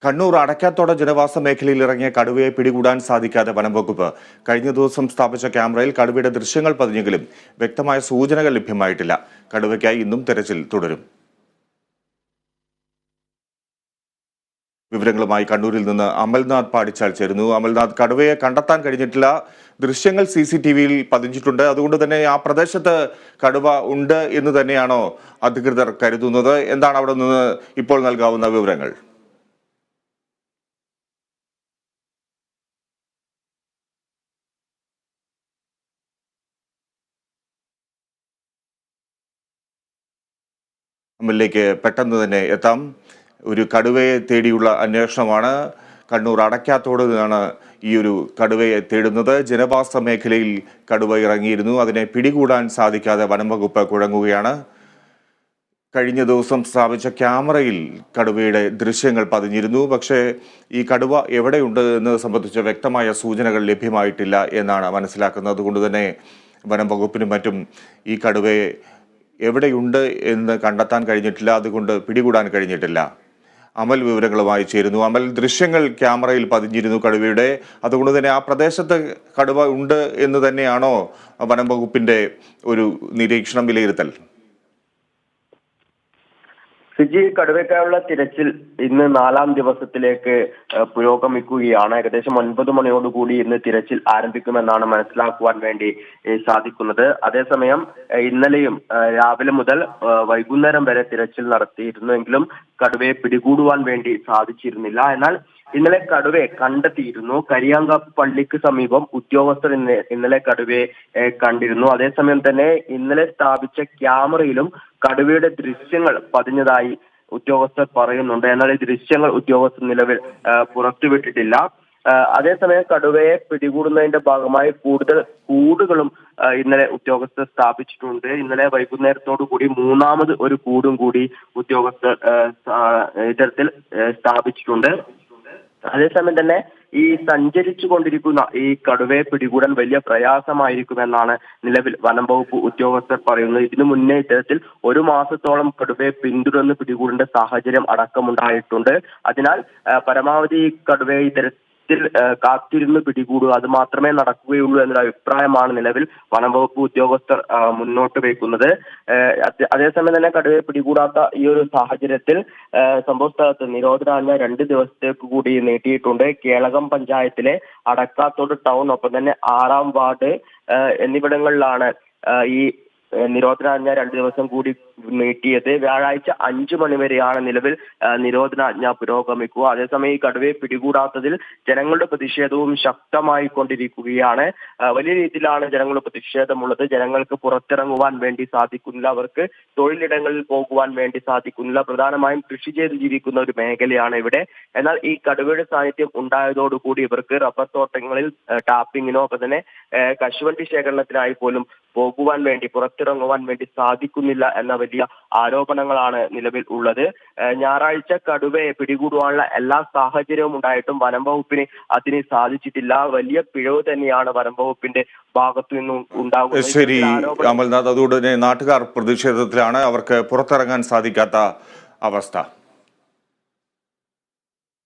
കണ്ണൂർ അടക്കാത്തോട ജനവാസ മേഖലയിൽ ഇറങ്ങിയ കടുവയെ പിടികൂടാൻ സാധിക്കാതെ വനംവകുപ്പ് കഴിഞ്ഞ ദിവസം സ്ഥാപിച്ച ക്യാമറയിൽ കടുവയുടെ ദൃശ്യങ്ങൾ പതിഞ്ഞെങ്കിലും വ്യക്തമായ സൂചനകൾ ലഭ്യമായിട്ടില്ല. കടുവയ്ക്കായി ഇന്നും തെരച്ചിൽ തുടരും. വിവരങ്ങളുമായി കണ്ണൂരിൽ നിന്ന് അമൽനാഥ് പാടിച്ചാൽ ചേരുന്നു. അമൽനാഥ്, കടുവയെ കണ്ടെത്താൻ കഴിഞ്ഞിട്ടില്ല, ദൃശ്യങ്ങൾ CCTV-യിൽ പതിഞ്ഞിട്ടുണ്ട്. അതുകൊണ്ട് തന്നെ ആ പ്രദേശത്ത് കടുവ ഉണ്ട് എന്ന് തന്നെയാണോ അധികൃതർ കരുതുന്നത്? എന്താണ് അവിടെ നിന്ന് ഇപ്പോൾ നൽകാവുന്ന വിവരങ്ങൾ? നമ്മളിലേക്ക് പെട്ടെന്ന് തന്നെ എത്താം. ഒരു കടുവയെ തേടിയുള്ള അന്വേഷണമാണ്. കണ്ണൂർ അടക്കാത്തോട് നിന്നാണ് ഈ ഒരു കടുവയെ തേടുന്നത്. ജനവാസ മേഖലയിൽ കടുവ ഇറങ്ങിയിരുന്നു. അതിനെ പിടികൂടാൻ സാധിക്കാതെ വനംവകുപ്പ് കുഴങ്ങുകയാണ്. കഴിഞ്ഞ ദിവസം സ്ഥാപിച്ച ക്യാമറയിൽ കടുവയുടെ ദൃശ്യങ്ങൾ പതിഞ്ഞിരുന്നു. പക്ഷേ ഈ കടുവ എവിടെയുണ്ട് എന്നത് സംബന്ധിച്ച വ്യക്തമായ സൂചനകൾ ലഭ്യമായിട്ടില്ല എന്നാണ് മനസ്സിലാക്കുന്നത്. അതുകൊണ്ട് തന്നെ വനംവകുപ്പിനും മറ്റും ഈ കടുവയെ എവിടെയുണ്ട് എന്ന് കണ്ടെത്താൻ കഴിഞ്ഞിട്ടില്ല, അതുകൊണ്ട് പിടികൂടാൻ കഴിഞ്ഞിട്ടില്ല. അമൽ വിവരങ്ങളുമായി ചേരുന്നു. അമൽ, ദൃശ്യങ്ങൾ ക്യാമറയിൽ പതിഞ്ഞിരുന്നു കടുവയുടെ, അതുകൊണ്ട് തന്നെ ആ പ്രദേശത്ത് കടുവ ഉണ്ട് എന്ന് തന്നെയാണോ വനംവകുപ്പിന്റെ ഒരു നിരീക്ഷണം, വിലയിരുത്തൽ? ഫിജി, കടുവയ്ക്കായുള്ള തിരച്ചിൽ ഇന്ന് 4ാം ദിവസത്തിലേക്ക് പുരോഗമിക്കുകയാണ്. ഏകദേശം 9 മണിയോടുകൂടി ഇന്ന് തിരച്ചിൽ ആരംഭിക്കുമെന്നാണ് മനസ്സിലാക്കുവാൻ വേണ്ടി സാധിക്കുന്നത്. അതേസമയം ഇന്നലെയും രാവിലെ മുതൽ വൈകുന്നേരം വരെ തിരച്ചിൽ നടത്തിയിരുന്നുവെങ്കിലും കടുവയെ പിടികൂടുവാൻ വേണ്ടി സാധിച്ചിരുന്നില്ല. എന്നാൽ ഇന്നലെ കടുവയെ കണ്ടെത്തിയിരുന്നു. കരിയാങ്കാപ്പ് പള്ളിക്ക് സമീപം ഉദ്യോഗസ്ഥർ ഇന്നലെ കടുവയെ കണ്ടിരുന്നു. അതേസമയം തന്നെ ഇന്നലെ സ്ഥാപിച്ച ക്യാമറയിലും കടുവയുടെ ദൃശ്യങ്ങൾ പതിഞ്ഞതായി ഉദ്യോഗസ്ഥർ പറയുന്നുണ്ട്. എന്നാൽ ഈ ദൃശ്യങ്ങൾ ഉദ്യോഗസ്ഥർ നിലവിൽ പുറത്തുവിട്ടിട്ടില്ല. അതേസമയം കടുവയെ പിടികൂടുന്നതിന്റെ ഭാഗമായി കൂടുതൽ കൂടുകളും ഇന്നലെ ഉദ്യോഗസ്ഥർ സ്ഥാപിച്ചിട്ടുണ്ട്. ഇന്നലെ വൈകുന്നേരത്തോടു കൂടി 3ാമത് ഒരു കൂടും കൂടി ഉദ്യോഗസ്ഥർ ഇത്തരത്തിൽ സ്ഥാപിച്ചിട്ടുണ്ട്. അതേസമയം തന്നെ ഈ സഞ്ചരിച്ചു കൊണ്ടിരിക്കുന്ന ഈ കടുവയെ പിടികൂടാൻ വലിയ പ്രയാസമായിരിക്കുമെന്നാണ് നിലവിൽ വനംവകുപ്പ് ഉദ്യോഗസ്ഥർ പറയുന്നത്. ഇതിനു മുന്നേ ഇത്തരത്തിൽ 1 മാസത്തോളം കടുവയെ പിന്തുടർന്ന് പിടികൂടേണ്ട സാഹചര്യം അടക്കമുണ്ടായിട്ടുണ്ട്. അതിനാൽ പരമാവധി കടുവയെ ഇത്തരത്തിൽ കാത്തിരുന്ന് പിടികൂടുക, അത് മാത്രമേ നടക്കുകയുള്ളൂ എന്നൊരു അഭിപ്രായമാണ് നിലവിൽ വനംവകുപ്പ് ഉദ്യോഗസ്ഥർ മുന്നോട്ട് വയ്ക്കുന്നത്. അതേസമയം തന്നെ കടുവയെ പിടികൂടാത്ത ഈ ഒരു സാഹചര്യത്തിൽ സംഭവ സ്ഥലത്ത് നിരോധനാജ്ഞ 2 ദിവസത്തേക്ക് കൂടി നീട്ടിയിട്ടുണ്ട്. കേളകം പഞ്ചായത്തിലെ അടക്കാത്തോട് ടൗൺ, ഒപ്പം തന്നെ 6ാം വാർഡ് എന്നിവിടങ്ങളിലാണ് ഈ നിരോധനാജ്ഞ 2 ദിവസം കൂടി നീട്ടിയത്. വ്യാഴാഴ്ച 5 മണി വരെയാണ് നിലവിൽ നിരോധനാജ്ഞ പുരോഗമിക്കുക. അതേസമയം ഈ കടുവയെ പിടികൂടാത്തതിൽ ജനങ്ങളുടെ പ്രതിഷേധവും ശക്തമായി കൊണ്ടിരിക്കുകയാണ്. വലിയ രീതിയിലാണ് ജനങ്ങളുടെ പ്രതിഷേധമുള്ളത്. ജനങ്ങൾക്ക് പുറത്തിറങ്ങുവാൻ വേണ്ടി സാധിക്കുന്നില്ല, അവർക്ക് തൊഴിലിടങ്ങളിൽ പോകുവാൻ വേണ്ടി സാധിക്കുന്നില്ല. പ്രധാനമായും കൃഷി ചെയ്ത് ജീവിക്കുന്ന ഒരു മേഖലയാണ് ഇവിടെ. എന്നാൽ ഈ കടുവയുടെ സാന്നിധ്യം ഉണ്ടായതോടുകൂടി ഇവർക്ക് റബ്ബർ തോട്ടങ്ങളിൽ ടാപ്പിങ്ങിനോ ഒപ്പം തന്നെ കശുവണ്ടി ശേഖരണത്തിനായി പോലും പോകുവാൻ വേണ്ടി, പുറത്തിറങ്ങുവാൻ വേണ്ടി സാധിക്കുന്നില്ല എന്ന വലിയ ആരോപണങ്ങളാണ് നിലവിൽ ഉള്ളത്. ഞായറാഴ്ച കടുവയെ പിടികൂടുവാനുള്ള എല്ലാ സാഹചര്യവും ഉണ്ടായിട്ടും വനം വകുപ്പിന് അതിന് സാധിച്ചിട്ടില്ല. വലിയ പിഴവ് തന്നെയാണ് വനം വകുപ്പിന്റെ ഭാഗത്തു നിന്നും ഉണ്ടാകുന്നത്. ശരി അമൽനാഥ്, അതുകൊണ്ട് തന്നെ നാട്ടുകാർ പ്രതിഷേധത്തിലാണ്, അവർക്ക് പുറത്തിറങ്ങാൻ സാധിക്കാത്ത അവസ്ഥ.